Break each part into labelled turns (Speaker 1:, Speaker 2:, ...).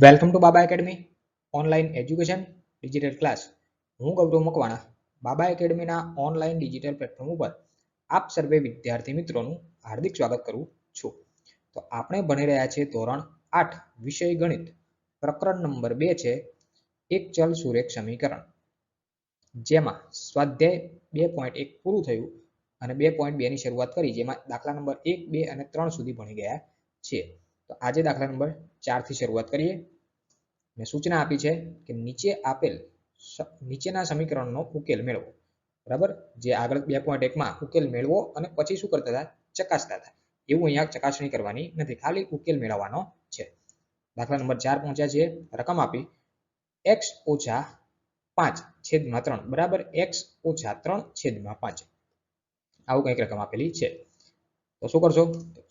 Speaker 1: Welcome to Baba academy online education digital class. હું ગૌરવ મકવાણા બાબા એકેડમીના online digital platform ઉપર આપ સર્વે વિદ્યાર્થી મિત્રોનું હાર્દિક સ્વાગત કરું છું. તો આપણે ભણી રહ્યા છીએ ધોરણ 8 વિષય ગણિત, પ્રકરણ નંબર 2 છે એક ચલ સુરેખ સમીકરણ, જેમાં સ્વાધ્યાય 2.1 પૂરું થયું અને 2.2 ની શરૂઆત કરી, જેમાં દાખલા નંબર 1, 2 અને 3 સુધી ભણી ગયા છીએ. તો આજે દાખલા નંબર 4 થી શરૂઆત કરીએ. ને સૂચના આપી છે કે નીચે આપેલ નીચેના સમીકરણનો ઉકેલ મેળવો. બરાબર, જે આગળ 2.1 માં ઉકેલ મેળવો અને પછી શું કરતા હતા, ચકાસતા હતા. એવું અહીંયા ચકાસણી કરવાની નથી, ખાલી ઉકેલ મેળવવાનો છે. દાખલા નંબર 4 પહોંચ્યા છીએ. રકમ આપી x ઓછા 5/3 બરાબર x ઓછા 3/5. આવું કંઈક રકમ આપેલી છે. તો શું કરશો,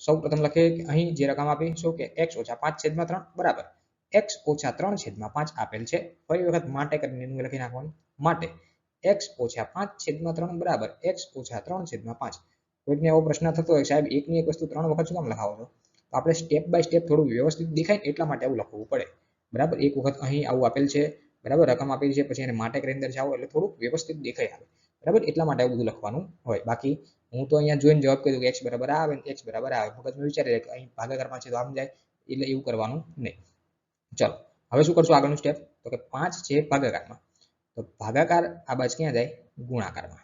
Speaker 1: સૌ પ્રથમ લખીએ કે અહીં જે રકમ આપી શું કે x ઓછા 5/3 બરાબર x ઓછા 3/5 આપેલ છે. ફરી વખત માટે કરીને લખી નાખવાનું, માટે x ઓછા 5/3 બરાબર x ઓછા 3/5. કોઈકને એવો પ્રશ્ન થતો હોય, સાહેબ એકની એક વસ્તુ 3 વખત શું કામ લખાવો છો? તો આપણે સ્ટેપ બાય સ્ટેપ થોડું વ્યવસ્થિત દેખાય એટલા માટે આવું લખવું પડે. બરાબર, એક વખત અહીં આવું આપેલ છે, બરાબર રકમ આપેલી છે, પછી એને માટે કરીને દર્શાવો એટલે થોડું વ્યવસ્થિત દેખાય આવે. બરાબર, એટલા માટે આવું બધું લખવાનું હોય. બાકી હું તો અહીંયા જોઈને જવાબ કહી દઉં કે x બરાબર આવે ને x બરાબર આવે, મગજમાં વિચારી કે અહીં ભાગાકારમાં છે તો આમ જાય, એટલે એવું કરવાનું નહીં. ચલો હવે શું કરશું આગળનું સ્ટેપ, તો કે 5 છે ભાગાકારમાં, તો ભાગાકાર આ બાજુ ક્યાં જાય, ગુણાકારમાં.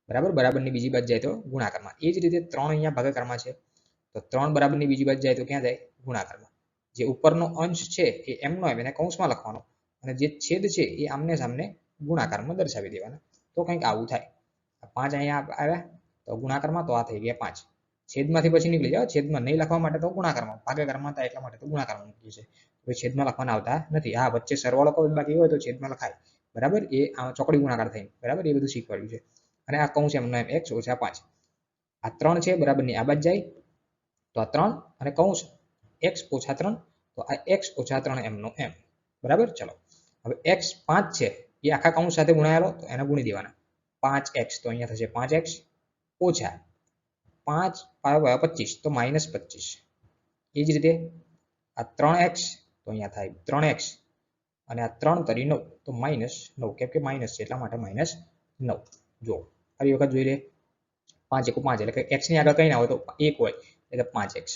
Speaker 1: બરાબર, બરાબરની બીજી બાજુ જાય તો ગુણાકારમાં. એ જ રીતે 3 અહીંયા ભાગાકારમાં છે, તો 3 બરાબરની બીજી બાજુ જાય તો ક્યાં જાય, ગુણાકારમાં. જે ઉપરનો અંશ છે એ m નો એને કૌંસમાં લખવાનો, અને જે છેદ છે એ આમને સામને ગુણાકારમાં દર્શાવી દેવાના. તો કંઈક આવું થાય. 5 અહીંયા આવ્યા તો ગુણાકારમાં, તો આ થઈ ગયા 5. છેદમાંથી પછી નીકળી જાવ, છેદમાં નહીં લખવા માટે તો ગુણાકારમાં, ભાગાકારમાં હતા એટલા માટે તો ગુણાકારમાં મૂક્યું છે. તો છેદમાં લખવાના આવતા નથી. હા, વચ્ચે સરવાળો કોઈ બાકી હોય તો છેદમાં લખાય. બરાબર, એ ચોકડી ગુણાકાર થઈ. બરાબર, એ બધું શીખવાડ્યું છે. અને આ કૌંસ એમનો એમ x ઓછા 5. આ 3 છે બરાબરની આ બાજુ જાય તો આ 3 અને કૌંસ x ઓછા 3, તો આ x ઓછા 3 એમનો એમ. બરાબર, ચલો હવે x 5 છે એ આખા કૌંસ સાથે ગુણાયેલો, તો એને ગુણી દેવાના. 5x તો અહીંયા થશે 5x ઓછા 5 25 તો -25. એ જ રીતે આ 3x તો અહીંયા થાય 3x, અને આ 3 તરી 9 તો -9, કેમ કે માઇનસ છે એટલા માટે -9. જો ફરી વખત જોઈ લે, 5 × 5 એટલે કે x ની આગળ કંઈ ના હોય તો 1 હોય એટલે 5x.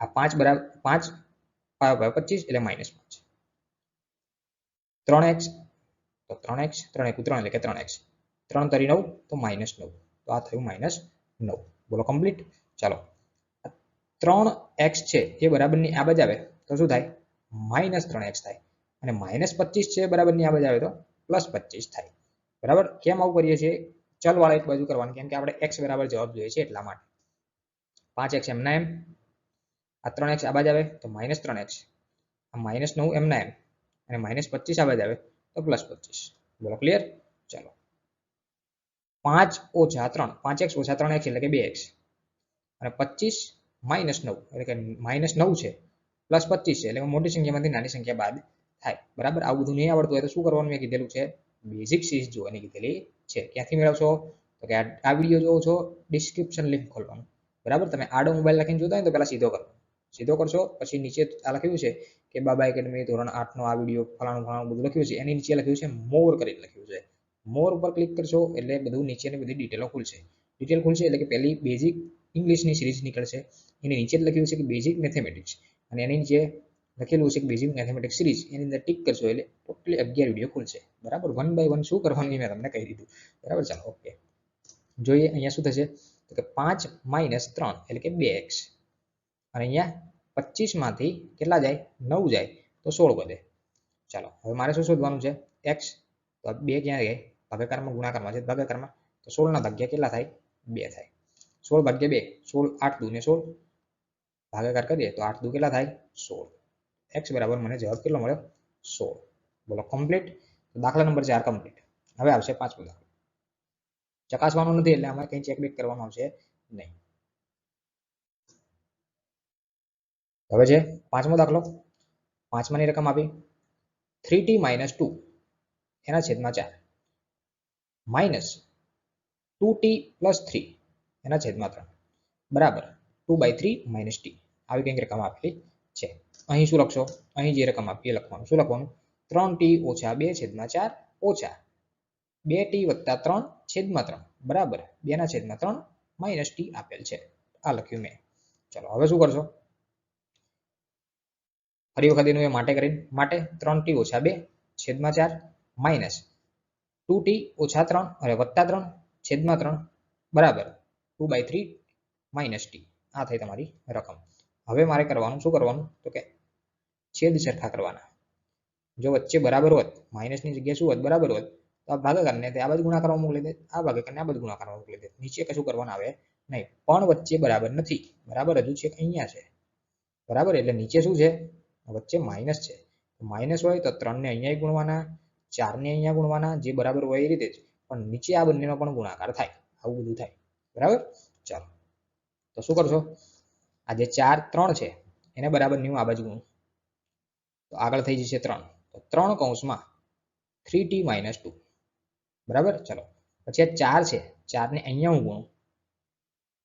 Speaker 1: આ 5 બરાબર 5 25 એટલે -5. 3x તો 3x 3 × 3 એટલે કે 3x, 3 તરી 9 તો -9, તો આ થયું -9. બોલો કમ્પ્લીટ. ચાલો 3x છે એ બરાબરની આ બાજુ આવે તો શું થાય, -3x થાય, અને -25 છે બરાબરની આ બાજુ આવે તો +25 થાય. બરાબર, કેમ આવું કરીએ છીએ, ચલ વાળા એક બાજુ કરવાનું, કેમ કે આપણે x બરાબર જવાબ જોઈએ છે એટલા માટે. 5x એમના એમ, આ 3x આ બાજુ આવે તો -3x, આ -9 એમના એમ, અને -25 આ બાજુ આવે તો +25. બોલો ક્લિયર. ચાલો 5 ઓછા 3, 5x ઓછા 3x એટલે કે 2x, અને 25 -9 એટલે કે -9 છે +25 છે એટલે મોટી સંખ્યામાંથી નાની સંખ્યા બાદ થાય. બરાબર, આવું બધું નહીં આવડતું હોય તો શું કરવાનું, મેં કીધેલું છે બેઝિક સિરીઝ જોવાની કીધેલી છે. ક્યાંથી મેળવશો, તો કે આ વિડીયો જોવો છો, ડિસ્ક્રિપ્શન લિંક ખોલવાનું. બરાબર, તમે આડો મોબાઈલ લખીને જોતા હોય તો પહેલા સીધો કરો, સીધો કરશો પછી નીચે આ લખ્યું છે કે બાબા એકેડમી ધોરણ 8 નો આ વિડીયો ફલાણું બધું લખ્યું છે, એની નીચે લખ્યું છે મોર કરીને લખ્યું છે. મોર ઉપર ક્લિક કરશો એટલે બધું નીચેની બધી ડિટેલો ખુલશે. ડિટેલ ખુલશે એટલે કે પહેલી બેઝિક ઇંગ્લિશની સિરીઝ નીકળશે, એની નીચે લખ્યું છે કે બેઝિક મેથેમેટિક્સ, અને એની નીચે લખેલું છે કે બેઝિક મેથેમેટિક્સ સિરીઝ, એની અંદર ટિક કરશો એટલે ટોટલી 11 વિડીયો ખુલશે. બરાબર, 1 બાય 1 શું કરવાનું મેં તમને કહી દીધું. બરાબર, ચાલો ઓકે જોઈએ અહીંયા શું થશે, તો કે 5 - 3 એટલે કે 2x, અને અહીંયા 25 માંથી કેટલા જાય, 9 જાય તો 16 વધે. ચાલો હવે મારે શું શોધવાનું છે, x, તો 2 ક્યાં જાય, ભાગાકારમાં ગુણાકારમાં છે, ભાગાકારમાં તો 16 ના ભાગ્યા કેટલા થાય, 2 થાય. 16 ભાગ્યા 2, 16 8 દુ ને 16, ભાગાકાર કરીએ તો 8 દુ કેટલા થાય, 16. x બરાબર મને જવાબ કેટલો મળ્યો, 16. બોલો કમ્પ્લીટ. દાખલા નંબર 4 કમ્પ્લીટ. હવે આવશે પાંચમો દાખલો. ચકાસવાનું નથી એટલે આમાં કંઈ ચેક બેક કરવાનું આવશે નહીં. હવે છે પાંચમો દાખલો. પાંચમાની રકમ આપી 3t - 2 એના છેદમાં 4 -2t + 3 એના છેદમાં 3 બરાબર 2/3 - t. આવી કંઈક રકમ આપેલી છે. અહીં શું લખશો? અહીં જે રકમ આપી એ લખવાનું. શું લખવાનું? 3t ઓછા 2/4 ઓછા 2t વત્તા 3/3 બરાબર 2/3 માઇનસ t આપેલ છે. આ લખ્યું મેં. ચલો હવે શું કરશો? ફરી વખત એનું એ માટે કરીને માટે 3t ઓછા 2/4 માઇનસ 2t ઓછા 3 અને વત્તા 3/3 બરાબર 2/3 માઇનસ t. આ થઈ તમારી રકમ. હવે મારે કરવાનું શું કરવાનું? તો કે છેદ સરખા કરવાના. જો વચ્ચે બરાબર હોત, માઇનસની જગ્યાએ શું હોત? બરાબર હોત, તો આ ભાગાકારને આ બાજુ ગુણાકારમાં મોકલી દે, આ ભાગાકારને આ બાજુ ગુણાકારમાં મોકલી દે. નીચે કશું કરવાનું આવે નહીં. પણ વચ્ચે બરાબર નથી. બરાબર હજુ છે અહીંયા છે. બરાબર એટલે નીચે શું છે? વચ્ચે માઇનસ છે. માઇનસ હોય તો 3 ને અહીંયા ગુણવાના, 4 ને અહીંયા ગુણવાના, જે બરાબર હોય એ રીતે જ. પણ નીચે આ બંનેનો પણ ગુણાકાર થાય. આવું બધું થાય. બરાબર? ચાલો તો શું કરશો? આ જે 4 3 છે એને બરાબર ની આ બાજુ ગુણું તો આગળ થઈ જશે 3. તો 3 કૌંસમાં 3t - 2 બરાબર. ચલો પછી આ 4 છે, 4 ને અહીંયા હું ગુણું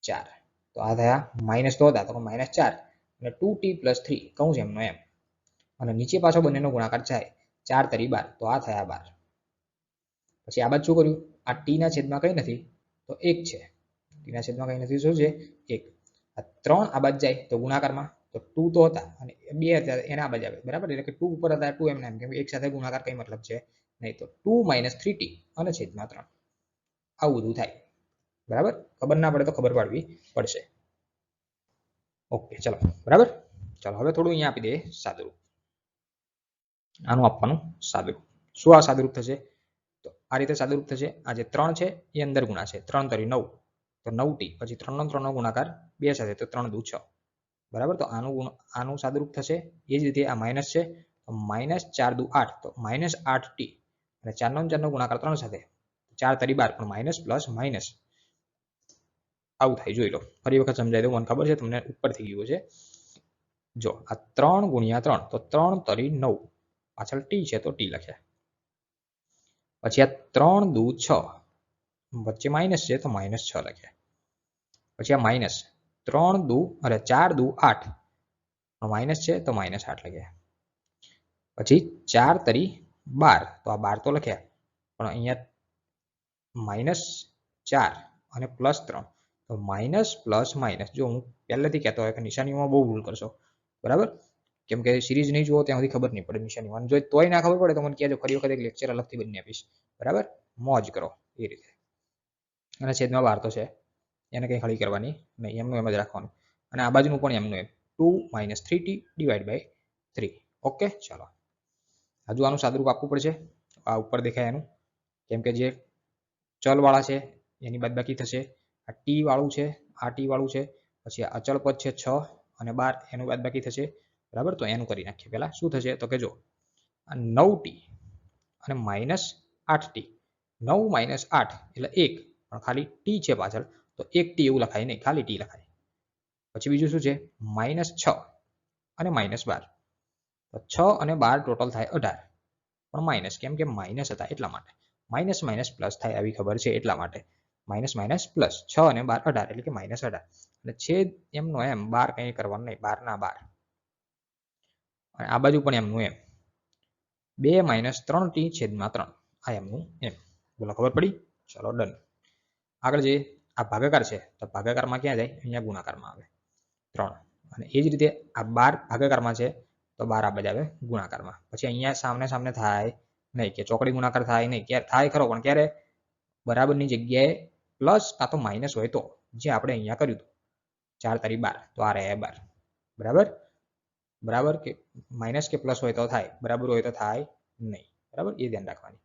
Speaker 1: 4 તો આ થયા માઇનસ તો હતા તો -4 અને 2t + 3 કૌંસ એમનો એમ અને નીચે પાછો બંનેનો ગુણાકાર થાય 4 તરી 12 તો આ થયા 12. પછી આ બાજુ શું કર્યું? આ t ના છેદમાં કંઈ નથી તો 1 છે. t ના છેદમાં કંઈ નથી, શું છે? 1. આ 3 આ બાજુ જાય તો ગુણાકારમાં તો 2 તો હતા અને 2 હતા એના આ બાજુ આવે બરાબર. એટલે કે 2 ઉપર હતા 2 એમને એમ, કેમ કે એક સાથે ગુણાકાર કંઈ મતલબ છે નહીં. તો 2 - 3t અને છેદમાં 3 આવું બધું થાય. બરાબર. ખબર ના પડે તો ખબર પાડવી પડશે. ઓકે ચલો બરાબર. ચલો હવે થોડું અહીંયા આપી દઈએ સાદુરૂપ. આનું આપવાનું સાદુરૂપ. શું આ સાદુરૂપ થશે? તો આ રીતે સાદુરૂપ થશે. આ જે 3 છે એ અંદર ગુણા છે. 3 તરી 9 તો 9t પછી 3 નો 3 નો ગુણાકાર 2 સાથે તો 3 દુ 6 બરાબર. તો આનું સાદુરૂપ થશે. એ જ રીતે આ માઇનસ છે તો -4 દુ 8 તો -8t અને 4 નો 4 નો ગુણાકાર 3 સાથે 4 તરી 12 પણ માઇનસ પ્લસ માઇનસ આવું થાય. જોઈ લો ફરી વખત સમજાવી દઉં. મને ખબર છે તમને ઉપર થઈ ગયું છે. જો આ 3 × 3 તો 3 તરી 9 પાછળ t છે તો t લખ્યા. પછી આ 3 દુ 6 વચ્ચે માઇનસ છે તો -6 લખ્યા. પછી આ માઇનસ 3 દુ અરે 4 દુ 8 માઇનસ છે તો -8 લખ્યા. પછી 4 તરી 12 તો આ 12 તો લખ્યા પણ અહીંયા -4 અને +3 તો માઇનસ પ્લસ માઇનસ. જો હું પહેલેથી કહેતો હોય કે નિશાનીઓમાં બહુ ભૂલ કરશો બરાબર. કેમ કે સિરીઝ નહીં જુઓ ત્યાં સુધી ખબર નહીં પડે નિશાનીમાં. જો તોય ના ખબર પડે તો મને કહેજો, ફરી વખત એક લેક્ચર અલગથી બની આપીશ. બરાબર. મોજ કરો એ રીતે. અને છેદમાં 12 તો છે એને કંઈ હળી કરવાની નહીં, એમનું એમ જ રાખવાનું. અને આ બાજુનું પણ એમનું એમ 2 - 3t / 3. ઓકે ચાલો હજુ આનું સાદુરૂપ આપવું પડશે. આ ઉપર દેખાય એનું, કેમ કે જે ચલવાળા છે એની બાદબાકી થશે. આ ટી વાળું છે, આ ટી વાળું છે, પછી આ અચળ પદ છે 6 અને 12 એનું બાદબાકી થશે. બરાબર. તો એનું કરી નાખીએ. પહેલા શું થશે તો કે જો આ 9t અને -8t 9 - 8 એટલે 1 પણ ખાલી t છે પાછળ તો 1t એવું લખાય નહીં, ખાલી t લખાય. પછી બીજું શું છે? -6 અને -12 તો 6 અને 12 ટોટલ થાય 18 પણ માઇનસ, કેમ કે માઇનસ હતા એટલા માટે. માઇનસ માઇનસ પ્લસ થાય આવી ખબર છે એટલા માટે. માઇનસ માઇનસ પ્લસ 6 અને 12 18 એટલે કે -18 અને છેદ એમનો એમ 12 કંઈ કરવાનું નહીં, 12 ના 12 અને આ બાજુ પણ એમનું એમ 2 - 3t છેદમાં 3 આ એમનું એમ. બોલો ખબર પડી? ચલો ડન. આગળ જે આ ભાગાકાર છે તો ભાગાકારમાં ક્યાં જાય? અહીંયા ગુણાકારમાં આવે 3 અને એ જ રીતે આ 12 ભાગાકારમાં છે તો 12 આ બાજુ આવે ગુણાકારમાં. પછી અહીંયા સામને સામને થાય નહીં, કે ચોકડી ગુણાકાર થાય નહીં. ક્યારે થાય ખરો પણ ક્યારે? બરાબરની જગ્યાએ પ્લસ કાં તો માઇનસ હોય તો, જે આપણે અહીંયા કર્યું હતું 4 તરી 12 તો આ રહ્યા 12 બરાબર. બરાબર કે માઇનસ કે પ્લસ હોય તો થાય, બરાબર હોય તો થાય નહીં. બરાબર એ ધ્યાન રાખવાની.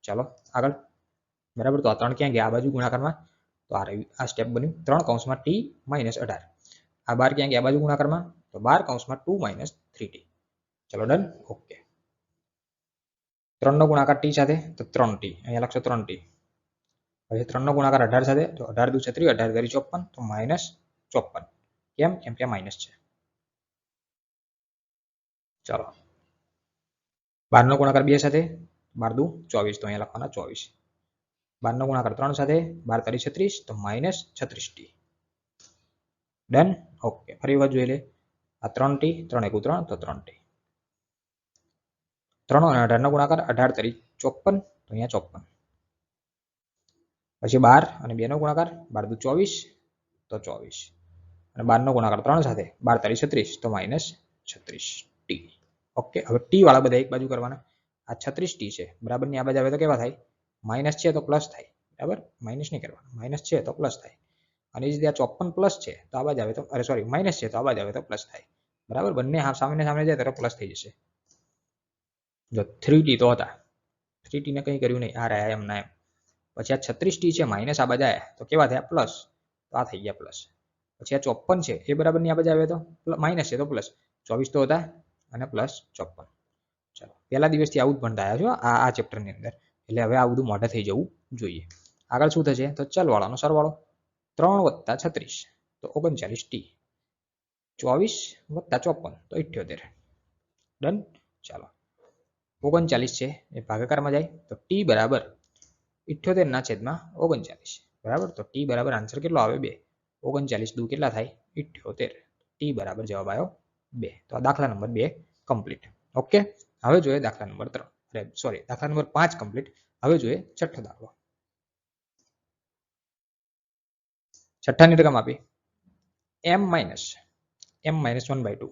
Speaker 1: ચાલો આગળ. બરાબર. તો આ 3 ક્યાં ગયા? આ બાજુ ગુણાકારમાં તો આ રહ્યું, આ સ્ટેપ બન્યું 3 કૌંસમાં t - 18. આ 12 ક્યાં ગયા? આ બાજુ ગુણાકારમાં તો 12 કૌંસમાં 2 - 3t. ચલો ડન. ઓકે. 3 નો ગુણાકાર t સાથે તો 3t અહીંયા લખશો 3t. પછી 3 નો ગુણાકાર 18 સાથે તો 18 દુ 36 18 તરી 54 તો -54. કેમ? કેમ કે માઇનસ છે. ચાલો 12 નો ગુણાકાર 2 સાથે 12 દુ 24 તો અહીંયા લખવાના 24. 12 નો ગુણાકાર 3 સાથે 12 તરી 36 તો -36t. ડન. ઓકે ફરી વખત જોઈ લે. આ 3t 3 એકુ 3 તો 3t 3 અને 18 નો ગુણાકાર 18 તરી 54 તો અહીંયા 54 પછી 12 અને 2 નો ગુણાકાર 12 દુ 24 તો 24 અને 12 નો ગુણાકાર 3 સાથે 12 તરી 36 તો -36t ઓકે હવે t વાળા બધા એક બાજુ કરવાના આ 36t છે બરાબર ની આ બાજુ આવે તો કેવા થાય માઈનસ છે તો પ્લસ થાય બરાબર માઈનસ નહીં કરવાનું માઈનસ છે તો પ્લસ થાય અને એ જ રીતે આ 54 પ્લસ છે તો આ બાજુ આવે તો અરે સોરી માઈનસ છે તો આ બાજુ આવે તો પ્લસ થાય બરાબર બંને સામે જાય તો પ્લસ થઈ જશે જો 3t તો હતા 3t ને કંઈ કર્યું નહીં આ રહ્યા એમ ના એમ પછી આ 36t છે માઈનસ આ બાજુ આવ્યા તો કેવા થયા પ્લસ તો આ થઈ ગયા પ્લસ પછી આ 54 છે એ બરાબર ની આ બાજુ આવે તો માઈનસ છે તો પ્લસ 24 તો હતા અને પ્લસ 54 ચાલો પહેલા દિવસથી આવું જ ભણતા આવ્યા છો આ ચેપ્ટરની અંદર એટલે હવે આ બધું મોઢે થઈ જવું જોઈએ આગળ શું થશે તો ચલ વાળાનો સરવાળો 3 + 36 તો 39t 24 + 54 તો 78 ડન ચાલો 39 છે એ ભાગાકારમાં જાય તો t બરાબર 78 ના છેદમાં 39 બરાબર તો t બરાબર આન્સર કેટલો આવે 2 39 દુ કેટલા થાય 78 t બરાબર જવાબ આવ્યો 2 તો આ દાખલા નંબર 2 કમ્પ્લીટ ઓકે હવે જોઈએ દાખલા નંબર 3 સોરી દાખલા નંબર 5 કમ્પ્લીટ હવે જોઈએ છઠ્ઠો દાખલો છઠ્ઠાની રકમ આપી m - m-1/2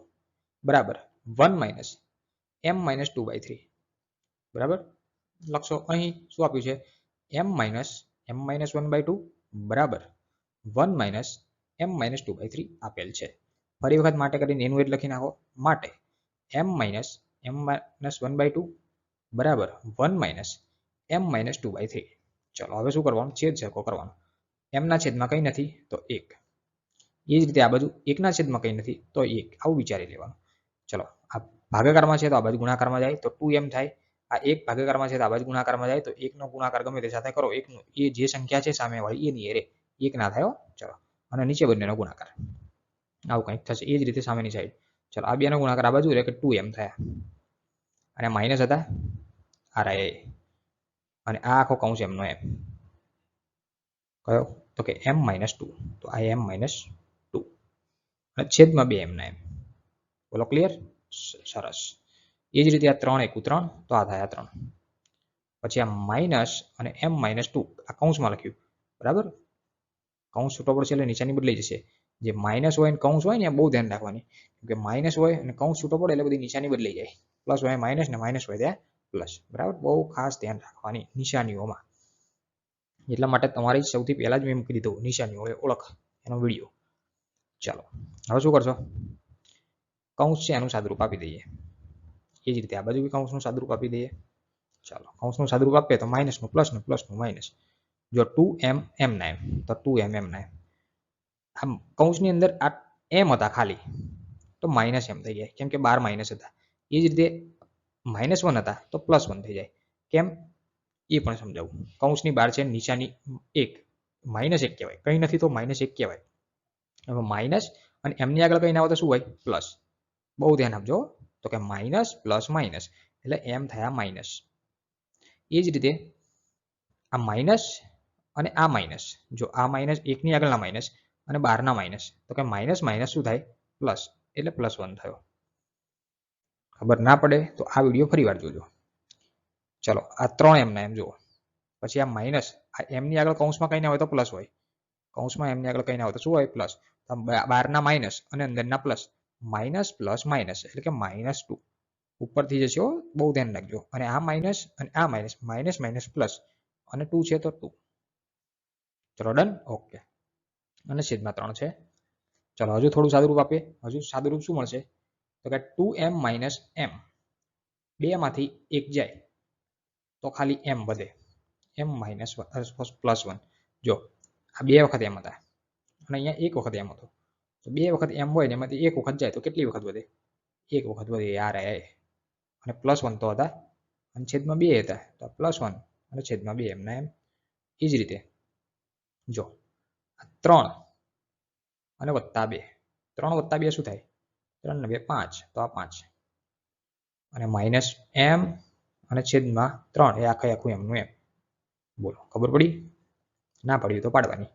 Speaker 1: બરાબર 1 - m-2/3 બરાબર લખશો અહીં શું આપ્યું છે m-1/2 બરાબર 1 - m-2/3 આપેલ છે ફરી વખત માટે કરીને એનું એટલે લખી નાખો માટે m-m-1/2 બરાબર 1 - m-2/3 ચલો હવે શું કરવાનું છેદ સરખો કરવાનો m ના છેદમાં કંઈ નથી તો 1 એ જ રીતે આ બાજુ 1 ના છેદમાં કંઈ નથી તો 1 આવું વિચારી લેવાનું ચલો આ ભાગાકારમાં છે તો આ બાજુ ગુણાકારમાં જાય તો 2m થાય આ 1 ભાગાકારમાં છે તો આ બાજુ ગુણાકારમાં જાય તો 1 નો ગુણાકાર ગમે તે સાથે કરો 1 નો એ જે સંખ્યા છે સામે વાળી એની એરે 1 ના થાય ચલો અને નીચે બંનેનો ગુણાકાર આવું કંઈક થશે એ જ રીતે સામેની સાઈડ ચલો આ બેનો ગુણાકાર આ બાજુ એટલે કે 2m થયા અને માઈનસ હતા આ રહ્યા અને આ આખો કૌંસ એમનો એમ કયો તો કે m-2 તો આ m-2 અને છેદમાં 2m ના એમ બોલો ક્લિયર સરસ એ જ રીતે આ 3 એકુ 3 તો આ થાય 3 પછી આ માઈનસ અને m-2 આ કૌંસમાં લખ્યું બરાબર કૌંસ છૂટો પડશે એટલે નીચેની બદલાઈ જશે જે માઈનસ હોય ને કૌંસ હોય ને બહુ ધ્યાન રાખવાની કે માઈનસ હોય અને કૌંસ છૂટો પડે એટલે બધી નિશાની બદલાઈ જાય પ્લસ હોય માઈનસ ને માઈનસ હોય ત્યાં પ્લસ બરાબર બહુ ખાસ ધ્યાન રાખવાની નિશાનીઓમાં એટલા માટે તમારી સૌથી પહેલા જ મેં મૂકી દીધું નિશાનીઓ ઓળખ એનો વિડીયો ચાલો હવે શું કરશો કૌંસ છે એનું સાદુરૂપ આપી દઈએ એ જ રીતે આ બાજુ બી કૌંસનું સાદુરૂપ આપી દઈએ ચાલો કૌંસનું સાદુરૂપ આપીએ તો માઇનસનું પ્લસનું માઇનસ જો 2m m ના એમ તો 2m m ના એમ આમ કૌંસની અંદર આ m હતા ખાલી તો માઇનસ m થઈ જાય કેમ કે 12 માઇનસ હતા એ જ રીતે -1 હતા તો +1 થઈ જાય કેમ એ પણ સમજાવું કૌંસની બહાર છે નિશાની 1 -1 કહેવાય કંઈ નથી તો -1 કહેવાય હવે માઇનસ અને m ની આગળ કંઈ ના હોય તો શું હોય પ્લસ બહુ ધ્યાન આપજો તો કે માઇનસ પ્લસ માઇનસ એટલે m થયા માઇનસ એ જ રીતે આ માઇનસ અને આ માઇનસ જો આ માઇનસ 1 ની આગળના માઇનસ અને 12 ના માઇનસ તો કે માઇનસ માઇનસ શું થાય પ્લસ એટલે +1 થયો ખબર ના પડે તો આ વિડીયો ફરી વાર જોજો ચલો આ 3m ના એમ જુઓ પછી આ માઇનસ આ m ની આગળ કૌંસમાં કંઈ ના હોય તો પ્લસ હોય કૌંસમાં m ની આગળ કંઈ ના હોય તો શું હોય પ્લસ 12 ના માઇનસ અને અંદરના પ્લસ માઇનસ પ્લસ માઇનસ એટલે કે -2 ઉપરથી જશે બહુ ધ્યાન રાખજો અને આ માઇનસ અને આ માઇનસ માઇનસ માઇનસ પ્લસ અને 2 છે તો 2 ચલો ડન ઓકે અને છેદમાં 3 છે ચલો હજુ થોડું સાદુરૂપ આપીએ હજુ સાદુરૂપ શું મળશે તો કે 2m - m 2 માંથી 1 જાય તો ખાલી m વધે m +1 જો આ 2 વખત m હતા અને અહીંયા 1 વખત m હતો તો 2 વખત m હોય ને એમાંથી 1 વખત જાય તો કેટલી વખત વધે 1 વખત વધે યાર અને +1 તો હતા અને છેદમાં 2 હતા તો +1 અને છેદમાં 2 એમના એમ એ જ રીતે જો 3 અને +2 3 + 2 શું થાય 3 ને 2 5 તો આ 5 અને -m અને છેદમાં 3 એ આખું એમનું એમ બોલો ખબર પડી ના પડી તો પાડવાની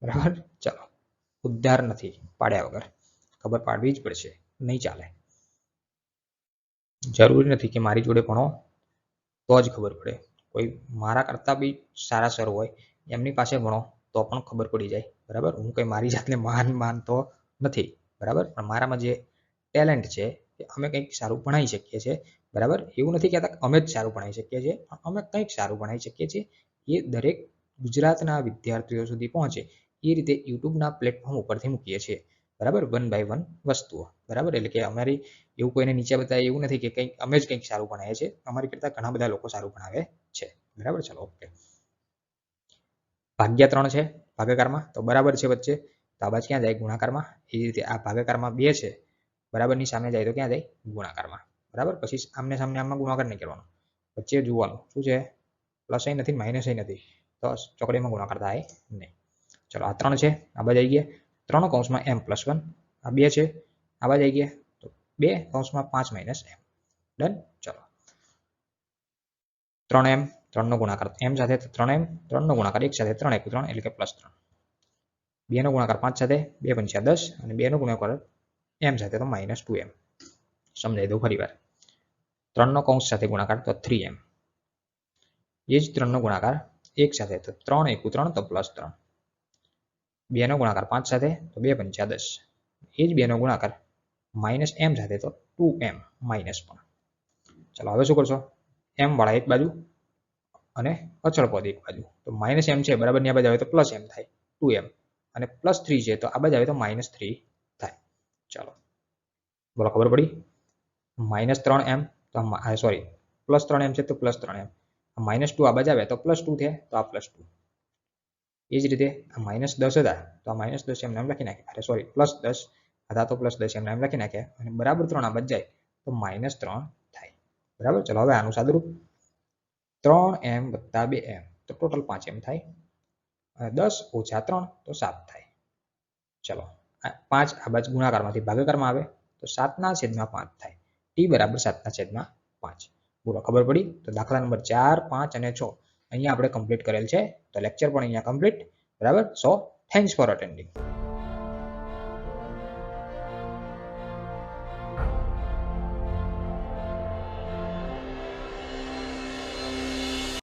Speaker 1: બરાબર ચાલો ઉદ્ધાર નથી પાડ્યા વગર ખબર પાડવી જ પડશે નહીં ચાલે. જરૂરી નથી કે મારી જોડે ભણો તો જ ખબર પડે. કોઈ મારા કરતાં બી સારા સર હોય એમની પાસે ભણો તો પણ ખબર પડી જાય. બરાબર, હું કંઈ મારી જાતને મહાન માનતો નથી. બરાબર, પણ મારામાં જે ટેલેન્ટ છે કે અમે કંઈક સારું ભણાવી શકીએ છીએ. બરાબર, એવું નથી કહેતા અમે જ સારું ભણાવી શકીએ છીએ, અમે કંઈક સારું ભણાવી શકીએ છીએ. એ દરેક ગુજરાતના વિદ્યાર્થીઓ સુધી પહોંચે એ રીતે યુટ્યુબના પ્લેટફોર્મ ઉપરથી મૂકીએ છીએ. બરાબર, 1 બાય 1 વસ્તુઓ. બરાબર, એટલે કે અમારી એવું કોઈને નીચે બતાવે એવું નથી કે કંઈક અમે જ કંઈક સારું ભણાવીએ છીએ. અમારી કરતાં ઘણા બધા લોકો સારું ભણાવે છે. બરાબર, ચલો ઓકે. ભાગ્યા 3 છે ભાગાકારમાં, તો બરાબર છે વચ્ચે, તો આ બાજુ ક્યાં જાય? ગુણાકારમાં. એ રીતે આ ભાગાકારમાં 2 છે, બરાબરની સામે જાય તો ક્યાં જાય? ગુણાકારમાં. બરાબર, પછી આમને સામને આમાં ગુણાકાર નહીં કરવાનો, વચ્ચે જોવાનું શું છે? પ્લસ એ નથી, માઇનસ એ નથી, તો ચોકડીમાં ગુણાકાર થાય નહીં. ચલો આ 3 છે, આ બાજુ આવી ગયા 3 કૌંસમાં m+1, આ 2 છે, આ બાજુ આવી ગયા તો 2 કૌંસમાં 5 - m. ડન. ચલો 3m, 3 નો ગુણાકાર m સાથે 3m, 3 નો ગુણાકાર 1 સાથે 3 × 3 એટલે કે +3. 2 નો ગુણાકાર 5 સાથે 2 × 5 = 10 અને 2 નો ગુણાકાર m સાથે તો -2m. સમજાઈ દઉં ફરી વાર. 3 નો કૌંસ સાથે ગુણાકાર તો 3m. એ જ 3 નો ગુણાકાર 1 સાથે તો 3 × 3 તો +3. 2 નો ગુણાકાર 5 સાથે તો 2 × 5 = 10. એ જ 2 નો ગુણાકાર -m સાથે તો 2m -1. ચલો હવે શું કરશો? m વાળા એક બાજુ અને અચળ પદ એક બાજુ, તો -m છે બરાબર, ની આ બાજુ આવે તો +m થાય 2m, અને +3 છે તો આ બાજુ આવે તો -3 થાય. ચાલો બોલો, ખબર પડી? -3m તો સોરી +3m છે તો +3m, -2 આ બાજુ આવે તો +2 થાય તો આ +2. એ જ રીતે આ -10 હતા તો આ -10 એમ નામ લખી નાખ્યા, અરે સોરી +10 હતા તો +10 એમ નામ લખી નાખ્યા, અને બરાબર 3 આ બાજુ જાય તો -3 થાય. બરાબર, ચલો હવે આનું સાદુરૂપ 3m + 2m તો ટોટલ 5m થાય, અને 10 - 3 તો 7 થાય. ચલો 5 આ બાજુ ગુણાકારમાંથી ભાગાકારમાં આવે તો 7/5 થાય. t = 7/5. બોલો, ખબર પડી? તો દાખલા નંબર 4, 5 અને 6 અહીંયા આપણે કમ્પ્લીટ કરેલ છે. તો લેક્ચર પણ અહીંયા કમ્પ્લીટ. બરાબર, સો થેન્ક્સ ફોર અટેન્ડિંગ.